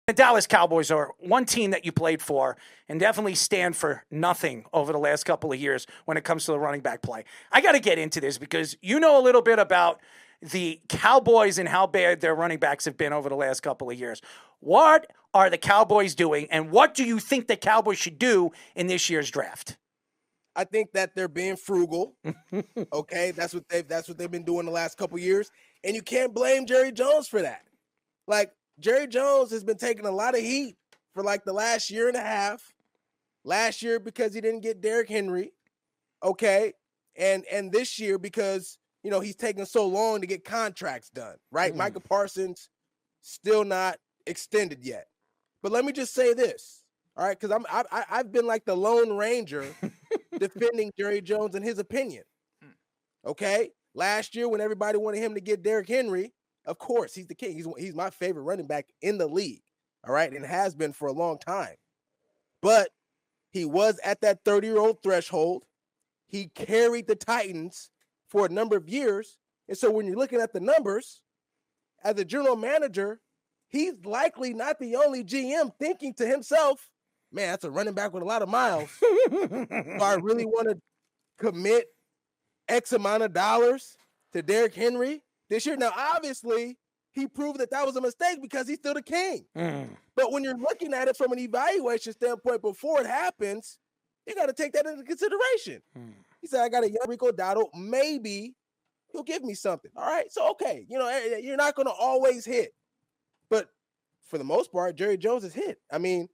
The Dallas Cowboys are one team that you played for and definitely stand for nothing over the last couple of years when it comes to the running back play. I got to get into this because you know a little bit about the Cowboys and how bad their running backs have been over the last couple of years. What are the Cowboys doing, and what do you think the Cowboys should do in this year's draft? I think that they're being frugal. Okay, that's what they've been doing the last couple of years, and you can't blame Jerry Jones for that. Like, Jerry Jones has been taking a lot of heat for like the last year and a half. Last year because he didn't get Derrick Henry, okay, and this year because he's taking so long to get contracts done, right? Micah Parsons still not extended yet. But let me just say this, all right, because I've been like the Lone Ranger defending Jerry Jones and his opinion. Okay, last year when everybody wanted him to get Derrick Henry. Of course, he's the king. He's my favorite running back in the league, all right, and has been for a long time. But he was at that 30-year-old threshold. He carried the Titans for a number of years. And so when you're looking at the numbers, as a general manager, he's likely not the only GM thinking to himself, man, that's a running back with a lot of miles. So I really want to commit X amount of dollars to Derrick Henry this year. Now, obviously, he proved that was a mistake because he's still the king. But when you're looking at it from an evaluation standpoint before it happens, you got to take that into consideration. He said, I got a young Rico Dowdle. Maybe he'll give me something. All right, so okay. You're not going to always hit. But for the most part, Jerry Jones has hit. I mean,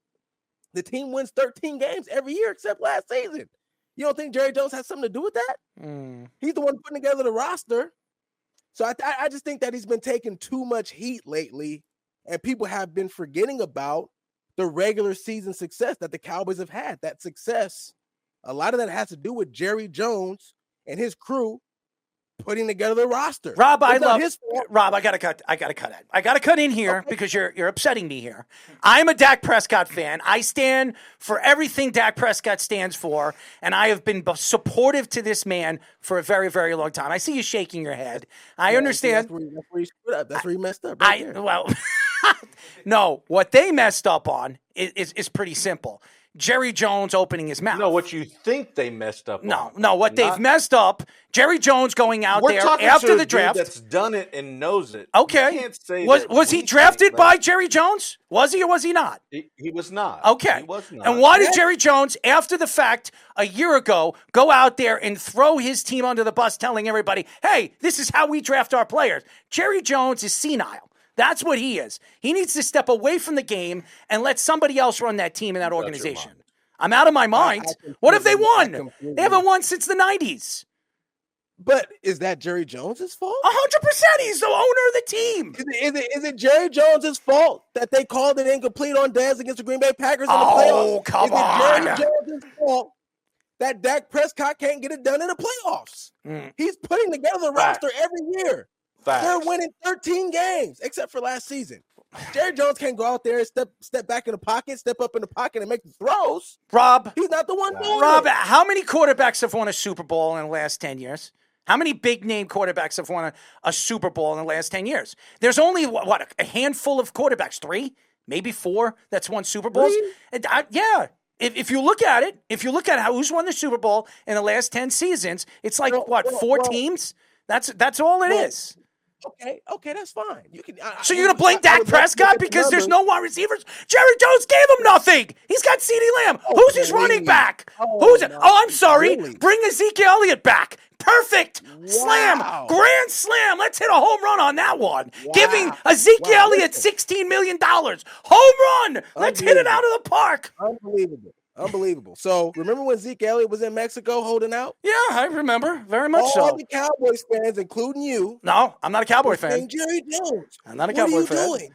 the team wins 13 games every year except last season. You don't think Jerry Jones has something to do with that? He's the one putting together the roster. So I just think that he's been taking too much heat lately, and people have been forgetting about the regular season success that the Cowboys have had. That success, a lot of that has to do with Jerry Jones and his crew putting together the roster. Rob, I gotta cut it. I gotta cut in here because you're upsetting me here. I'm a Dak Prescott fan. I stand for everything Dak Prescott stands for, and I have been supportive to this man for a very, very long time. I see you shaking your head. I understand. That's where you screwed up. That's where you messed up. No, what they messed up on is pretty simple. Jerry Jones opening his mouth. No, what you think they messed up on. No, what they've messed up, Jerry Jones going out there after the draft. That's done it and knows it. Okay. You can't say was he drafted by Jerry Jones? Was he or was he not? He was not. Okay. He was not. And why did Jerry Jones, after the fact, a year ago, go out there and throw his team under the bus telling everybody, hey, this is how we draft our players? Jerry Jones is senile. That's what he is. He needs to step away from the game and let somebody else run that team and that organization. I'm out of my mind. What have they won? They haven't won since the 90s. But is that Jerry Jones' fault? 100%. He's the owner of the team. Is it Jerry Jones' fault that they called it incomplete on Dez against the Green Bay Packers in the playoffs? Oh, come on. Is it Jerry Jones' fault that Dak Prescott can't get it done in the playoffs? He's putting together the roster every year. They're winning 13 games, except for last season. Jerry Jones can't go out there and step back in the pocket, step up in the pocket, and make the throws. Rob. He's not the one doing it. Rob, how many quarterbacks have won a Super Bowl in the last 10 years? How many big-name quarterbacks have won a Super Bowl in the last 10 years? There's only, a handful of quarterbacks, 3, maybe 4, that's won Super Bowls? Yeah. If you look at it, who's won the Super Bowl in the last 10 seasons, it's like, 4 teams? That's all it is. Okay, that's fine. You can. So you're gonna blame Dak Prescott because there's no wide receivers? Jerry Jones gave him nothing. He's got CeeDee Lamb. Who's his running back? Who's it? Oh, I'm sorry. Really? Bring Ezekiel Elliott back. Perfect. Slam. Grand slam. Let's hit a home run on that one. Giving Ezekiel Elliott $16 million. Home run. Let's hit it out of the park. Unbelievable. So, remember when Zeke Elliott was in Mexico holding out? Yeah, I remember. Very much so. All the Cowboys fans, including you. No, I'm not a Cowboy fan. Jerry Jones. I'm not a Cowboy fan. What are you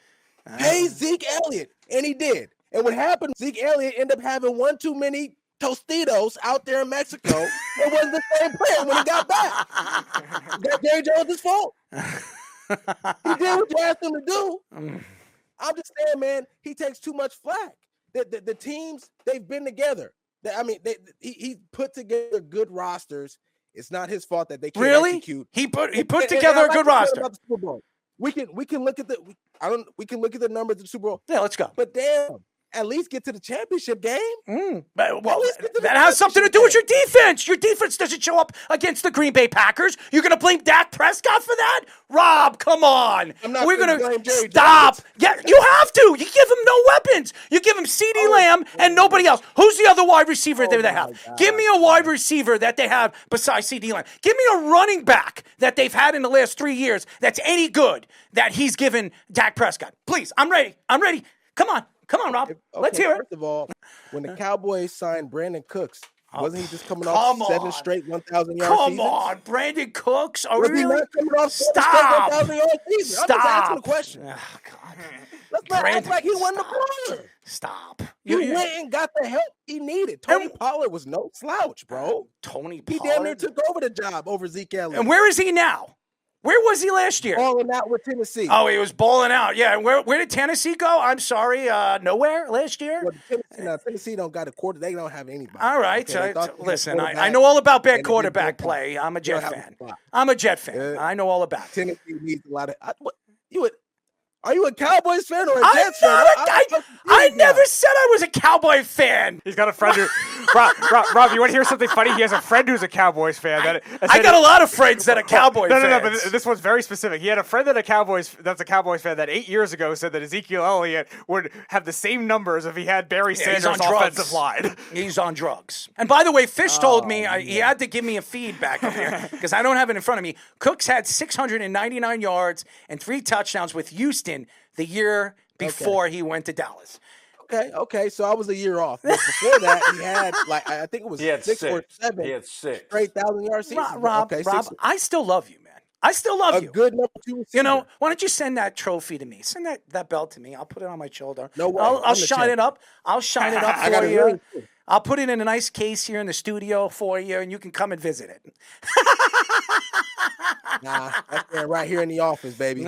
doing? Pay Zeke Elliott. And he did. And what happened, Zeke Elliott ended up having one too many Tostitos out there in Mexico. It wasn't the same player when he got back. That's Jerry Jones' fault. He did what you asked him to do. I'm just saying, man, he takes too much flack. The teams, they've been together. He put together good rosters. It's not his fault that they can't execute. He put together a good roster. we can look at we can look at the numbers of the Super Bowl. Yeah, let's go. But damn, at least get to the championship game. Well, that has something to do with your defense. Your defense doesn't show up against the Green Bay Packers. You're going to blame Dak Prescott for that? Rob, come on. We're going to stop. Yeah, you have to. You give him no weapons. You give him CeeDee Lamb and nobody else. Who's the other wide receiver that they have? Give me a wide receiver that they have besides CeeDee Lamb. Give me a running back that they've had in the last 3 years that's any good that he's given Dak Prescott. Please, I'm ready. Come on, Rob. Let's hear it. First of all, when the Cowboys signed Brandon Cooks, wasn't he just coming off 7 straight 1,000-yard seasons? Come on, Brandon Cooks. Oh, Was really? he not coming off Stop. 1,000-yard seasons? I'm just asking the question. Oh, God. Let's not act like he wasn't a player. Stop. He went and got the help he needed. Tony Pollard was no slouch, bro. Tony He Pollard? damn near took over the job over Zeke Elliott. And where is he now? Where was he last year? Balling out with Tennessee. Oh, he was balling out. Yeah, where did Tennessee go? I'm sorry, nowhere last year? Well, Tennessee don't got a quarter. They don't have anybody. All right. Okay, Listen, I know all about bad quarterback play. I'm a Jet fan. I know all about it. Tennessee needs a lot of Are you a Cowboys fan or a I'm Jets not fan? I never said I was a Cowboy fan. He's got a friend who. Rob, you want to hear something funny? He has a friend who's a Cowboys fan. I got a lot of friends that are Cowboy fans. No, but this one's very specific. He had a friend that's a Cowboys fan that 8 years ago said that Ezekiel Elliott would have the same numbers if he had Barry Sanders' offensive line. He's on drugs. And by the way, Fish told me he had to give me a feedback up here because I don't have it in front of me. Cooks had 699 yards and 3 touchdowns with Houston the year before he went to Dallas. Okay. So I was a year off. But before that, he had I think it was 6 or 7. He had 6 straight 1,000-yard seasons. Rob, I still love you, man. I still love you. A good number 2 receiver. You know, why don't you send that trophy to me? Send that belt to me. I'll put it on my shoulder. No way. I'll shine it up. I'll shine it up for you. I'll put it in a nice case here in the studio for you, and you can come and visit it. Nah, that's right here in the office, baby.